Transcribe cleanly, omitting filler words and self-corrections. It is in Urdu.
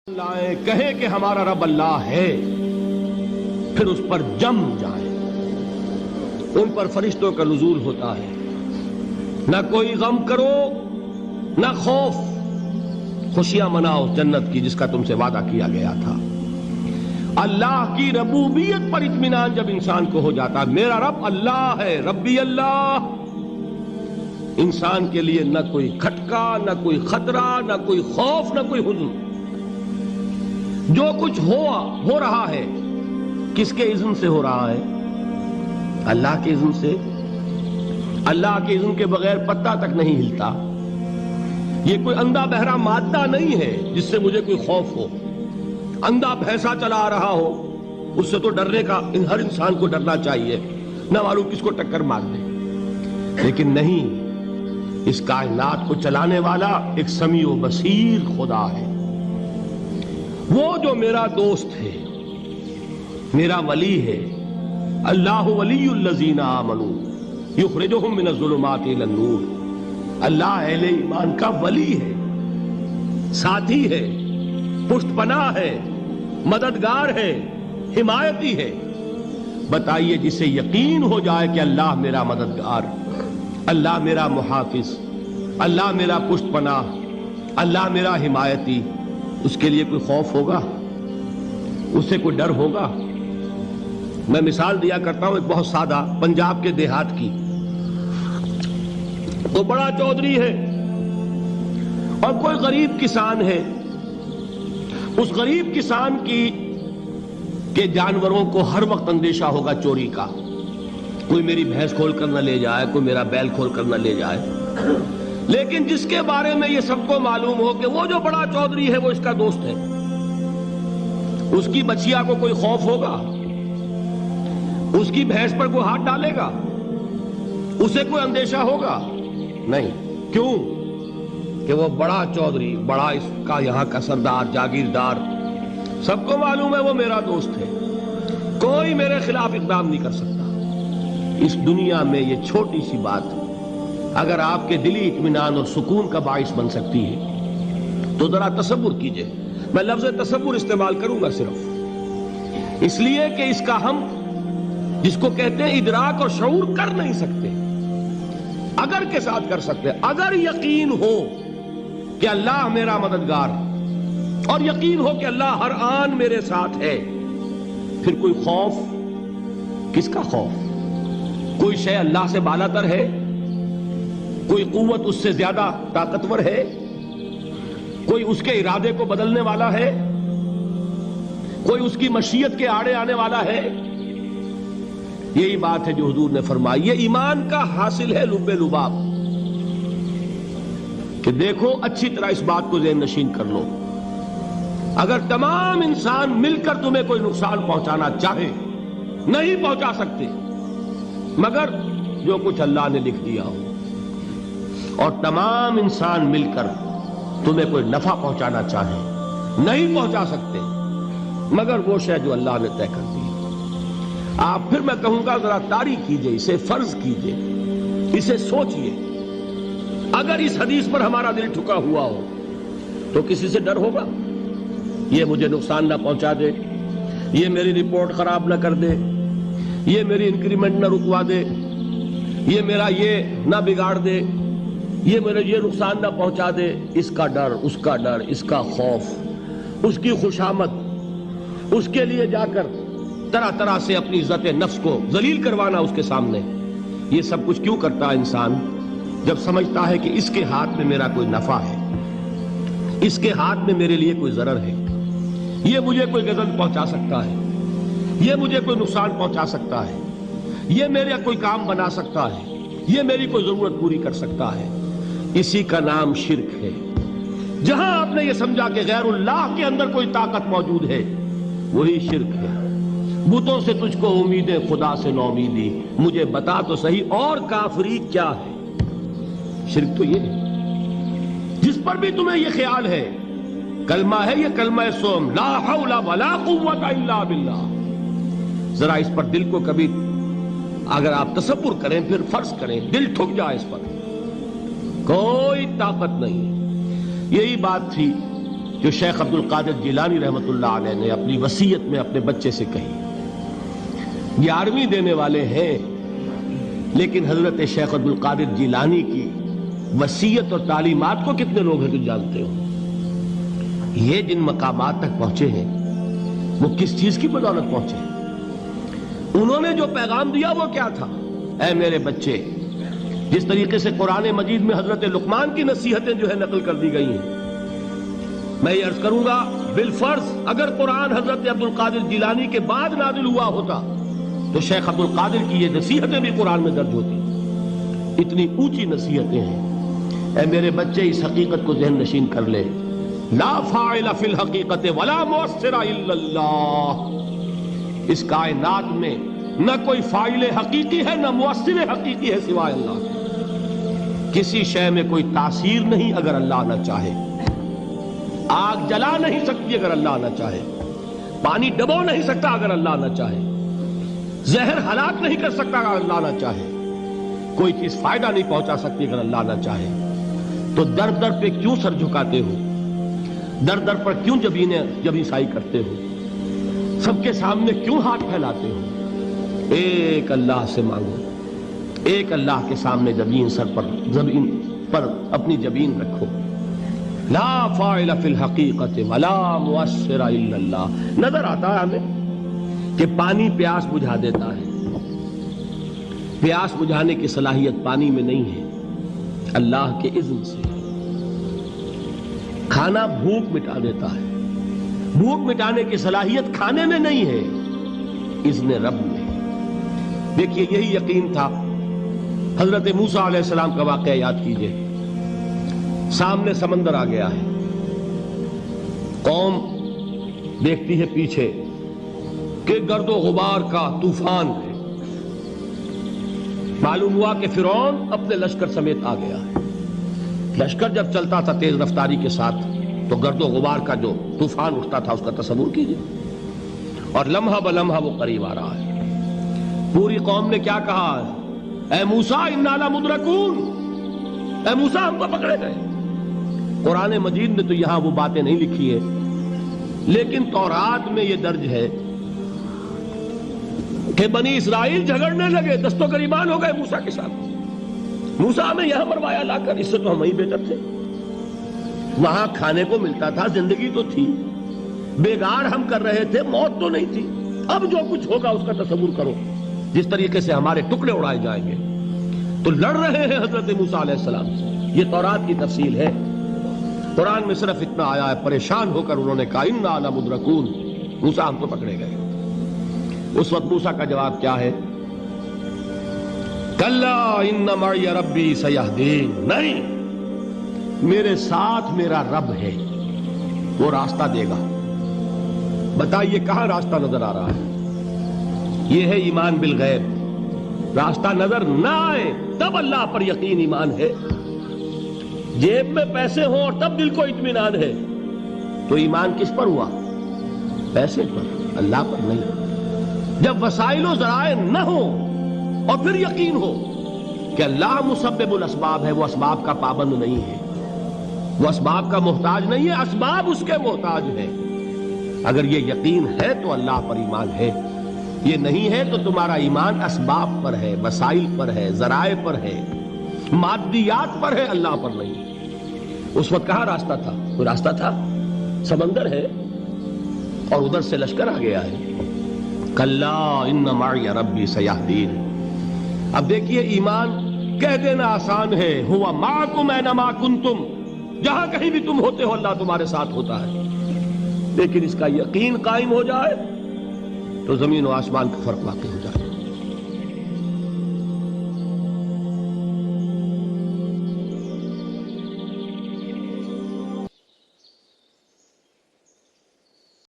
لائیں کہیں کہ ہمارا رب اللہ ہے، پھر اس پر جم جائیں۔ ان پر فرشتوں کا نزول ہوتا ہے، نہ کوئی غم کرو نہ خوف، خوشیاں مناؤ جنت کی جس کا تم سے وعدہ کیا گیا تھا۔ اللہ کی ربوبیت پر اطمینان جب انسان کو ہو جاتا ہے، میرا رب اللہ ہے، ربی اللہ، انسان کے لیے نہ کوئی کھٹکا، نہ کوئی خطرہ، نہ کوئی خوف، نہ کوئی حزن۔ جو کچھ ہو رہا ہے کس کے اذن سے ہو رہا ہے؟ اللہ کے اذن سے۔ اللہ کے اذن کے بغیر پتا تک نہیں ہلتا۔ یہ کوئی اندھا بہرا مادہ نہیں ہے جس سے مجھے کوئی خوف ہو۔ اندھا بھینسا چلا آ رہا ہو اس سے تو ڈرنے کا ہر انسان کو ڈرنا چاہیے، نہ معلوم کس کو ٹکر مار دے۔ لیکن نہیں، اس کائنات کو چلانے والا ایک سمیع و بصیر خدا ہے۔ وہ جو میرا دوست ہے، میرا ولی ہے۔ اللہ ولی الذین آمنوا یخرجہم من الظلمات الی النور۔ اللہ اہل ایمان کا ولی ہے، ساتھی ہے، پشت پناہ ہے، مددگار ہے، حمایتی ہے۔ بتائیے جسے یقین ہو جائے کہ اللہ میرا مددگار، اللہ میرا محافظ، اللہ میرا پشت پناہ، اللہ میرا حمایتی، اس کے لیے کوئی خوف ہوگا؟ اس سے کوئی ڈر ہوگا؟ میں مثال دیا کرتا ہوں ایک بہت سادہ پنجاب کے دیہات کی۔ وہ بڑا چودھری ہے اور کوئی غریب کسان ہے۔ اس غریب کسان کے جانوروں کو ہر وقت اندیشہ ہوگا چوری کا، کوئی میری بھینس کھول کر نہ لے جائے، کوئی میرا بیل کھول کر نہ لے جائے۔ لیکن جس کے بارے میں یہ سب کو معلوم ہو کہ وہ جو بڑا چودھری ہے وہ اس کا دوست ہے، اس کی بچیا کو کوئی خوف ہوگا؟ اس کی بھینس پر کوئی ہاتھ ڈالے گا؟ اسے کوئی اندیشہ ہوگا؟ نہیں۔ کیوں؟ کہ وہ بڑا چودھری، بڑا اس کا یہاں کا سردار، جاگیردار، سب کو معلوم ہے وہ میرا دوست ہے، کوئی میرے خلاف اقدام نہیں کر سکتا۔ اس دنیا میں یہ چھوٹی سی بات اگر آپ کے دلی اطمینان اور سکون کا باعث بن سکتی ہے تو ذرا تصور کیجئے۔ میں لفظ تصور استعمال کروں گا صرف اس لیے کہ اس کا ہم جس کو کہتے ہیں ادراک اور شعور کر نہیں سکتے، اگر کے ساتھ کر سکتے۔ اگر یقین ہو کہ اللہ میرا مددگار اور یقین ہو کہ اللہ ہر آن میرے ساتھ ہے، پھر کوئی خوف؟ کس کا خوف؟ کوئی شے اللہ سے بالا تر ہے؟ کوئی قوت اس سے زیادہ طاقتور ہے؟ کوئی اس کے ارادے کو بدلنے والا ہے؟ کوئی اس کی مشیت کے آڑے آنے والا ہے؟ یہی بات ہے جو حضور نے فرمائی۔ یہ ایمان کا حاصل ہے لب لباب، کہ دیکھو اچھی طرح اس بات کو ذہن نشین کر لو، اگر تمام انسان مل کر تمہیں کوئی نقصان پہنچانا چاہے نہیں پہنچا سکتے مگر جو کچھ اللہ نے لکھ دیا ہو، اور تمام انسان مل کر تمہیں کوئی نفع پہنچانا چاہے نہیں پہنچا سکتے مگر وہ شے جو اللہ نے طے کر دی۔ آپ پھر میں کہوں گا ذرا طاری کیجئے، اسے فرض کیجئے، اسے سوچئے۔ اگر اس حدیث پر ہمارا دل ٹھکا ہوا ہو تو کسی سے ڈر ہوگا؟ یہ مجھے نقصان نہ پہنچا دے، یہ میری رپورٹ خراب نہ کر دے، یہ میری انکریمنٹ نہ رکوا دے، یہ میرا یہ نہ بگاڑ دے، یہ میرے یہ نقصان نہ پہنچا دے۔ اس کا ڈر، اس کا ڈر، اس کا خوف، اس کی خوشامد، اس کے لیے جا کر طرح طرح سے اپنی عزت نفس کو ذلیل کروانا اس کے سامنے، یہ سب کچھ کیوں کرتا ہے انسان؟ جب سمجھتا ہے کہ اس کے ہاتھ میں میرا کوئی نفع ہے، اس کے ہاتھ میں میرے لیے کوئی ضرر ہے، یہ مجھے کوئی غضب پہنچا سکتا ہے، یہ مجھے کوئی نقصان پہنچا سکتا ہے، یہ میرا کوئی کام بنا سکتا ہے، یہ میری کوئی ضرورت پوری کر سکتا ہے، اسی کا نام شرک ہے۔ جہاں آپ نے یہ سمجھا کہ غیر اللہ کے اندر کوئی طاقت موجود ہے وہی شرک ہے۔ بتوں سے تجھ کو امیدیں، خدا سے نومیدی، مجھے بتا تو صحیح اور کافری کیا ہے؟ شرک تو یہ ہے۔ جس پر بھی تمہیں یہ خیال ہے کلمہ ہے، یہ کلمہ سوم، لا حول ولا قوت الا باللہ، ذرا اس پر دل کو کبھی اگر آپ تصور کریں، پھر فرض کریں، دل ٹھک جائے اس پر، کوئی طاقت نہیں۔ یہی بات تھی جو شیخ عبد القادر جیلانی رحمۃ اللہ علیہ نے اپنی وصیت میں اپنے بچے سے کہی. 11ویں دینے والے ہیں، لیکن حضرت شیخ عبد القادر جیلانی کی وصیت اور تعلیمات کو کتنے لوگ ہیں جو جانتے ہو؟ یہ جن مقامات تک پہنچے ہیں وہ کس چیز کی بدولت پہنچے ہیں؟ انہوں نے جو پیغام دیا وہ کیا تھا؟ اے میرے بچے، جس طریقے سے قرآن مجید میں حضرت لقمان کی نصیحتیں جو ہے نقل کر دی گئی ہیں، میں یہ عرض کروں گا بالفرض اگر قرآن حضرت عبد القادر جیلانی کے بعد نازل ہوا ہوتا تو شیخ عبد القادر کی یہ نصیحتیں بھی قرآن میں درج ہوتی. اتنی اونچی نصیحتیں ہیں. اے میرے بچے، اس حقیقت کو ذہن نشین کر لے، لا فاعل فی الحقیقت ولا مؤثر الا اللہ. اس کائنات میں نہ کوئی فاعل حقیقی ہے نہ مؤثر حقیقی ہے سوائے اللہ. کسی شے میں کوئی تاثیر نہیں اگر اللہ نہ چاہے. آگ جلا نہیں سکتی اگر اللہ نہ چاہے. پانی ڈبو نہیں سکتا اگر اللہ نہ چاہے. زہر ہلاک نہیں کر سکتا اگر اللہ نہ چاہے. کوئی چیز فائدہ نہیں پہنچا سکتی اگر اللہ نہ چاہے. تو در در پہ کیوں سر جھکاتے ہو؟ در در پر کیوں جبیں سائی کرتے ہو؟ سب کے سامنے کیوں ہاتھ پھیلاتے ہو؟ ایک اللہ سے مانگو. ایک اللہ کے سامنے زمین پر اپنی جبین رکھو. لا فاعل فی الحقیقت ولا مؤثر الا اللہ. نظر آتا ہے ہمیں کہ پانی پیاس بجھا دیتا ہے. پیاس بجھانے کی صلاحیت پانی میں نہیں ہے، اللہ کے اذن سے. کھانا بھوک مٹا دیتا ہے. بھوک مٹانے کی صلاحیت کھانے میں نہیں ہے، اذن رب میں. دیکھیے یہی یقین تھا. حضرت موسیٰ علیہ السلام کا واقعہ یاد کیجئے. سامنے سمندر آ گیا ہے. قوم دیکھتی ہے پیچھے کہ گرد و غبار کا طوفان ہے. معلوم ہوا کہ فرعون اپنے لشکر سمیت آ گیا ہے. لشکر جب چلتا تھا تیز رفتاری کے ساتھ تو گرد و غبار کا جو طوفان اٹھتا تھا اس کا تصور کیجئے. اور لمحہ بلمحہ وہ قریب آ رہا ہے. پوری قوم نے کیا کہا؟ اے موسیٰ انا لمدرکون. اے موسیٰ ہم کو پکڑے گئے. قرآن مجید میں تو یہاں وہ باتیں نہیں لکھی ہے، لیکن تورات میں یہ درج ہے کہ بنی اسرائیل جھگڑنے لگے، دست و گریبان ہو گئے موسیٰ کے ساتھ. موسیٰ ہمیں یہاں مروایا لا کر، اس سے تو ہم ہی بہتر تھے. وہاں کھانے کو ملتا تھا، زندگی تو تھی. بیگار ہم کر رہے تھے، موت تو نہیں تھی. اب جو کچھ ہوگا اس کا تصور کرو، جس طریقے سے ہمارے ٹکڑے اڑائے جائیں گے. تو لڑ رہے ہیں حضرت موسیٰ علیہ السلام سے. یہ تورات کی تفصیل ہے. قرآن میں صرف اتنا آیا ہے، پریشان ہو کر انہوں نے کہا انا لمدرکون. موسیٰ ہم تو پکڑے گئے. اس وقت موسیٰ کا جواب کیا ہے؟ کلا ان معی ربی سیہدین. نہیں، میرے ساتھ میرا رب ہے، وہ راستہ دے گا. بتائیے کہاں راستہ نظر آ رہا ہے؟ یہ ہے ایمان بالغیب. راستہ نظر نہ آئے تب اللہ پر یقین ایمان ہے. جیب میں پیسے ہوں اور تب دل کو اطمینان ہے تو ایمان کس پر ہوا؟ پیسے پر، اللہ پر نہیں. جب وسائل و ذرائع نہ ہوں اور پھر یقین ہو کہ اللہ مسبب الاسباب ہے، وہ اسباب کا پابند نہیں ہے، وہ اسباب کا محتاج نہیں ہے، اسباب اس کے محتاج ہے. اگر یہ یقین ہے تو اللہ پر ایمان ہے. یہ نہیں ہے تو تمہارا ایمان اسباب پر ہے، وسائل پر ہے، ذرائع پر ہے، مادیات پر ہے، اللہ پر نہیں. اس وقت کہاں راستہ تھا؟ کوئی راستہ تھا؟ سمندر ہے اور ادھر سے لشکر آ گیا ہے. کلا ان معی ربی سیہدین. اب دیکھیے ایمان کہہ دینا آسان ہے، ہوا معکم اینما کنتم. جہاں کہیں بھی تم ہوتے ہو اللہ تمہارے ساتھ ہوتا ہے. لیکن اس کا یقین قائم ہو جائے تو زمین و آسمان کا فرق واقع ہو جائے.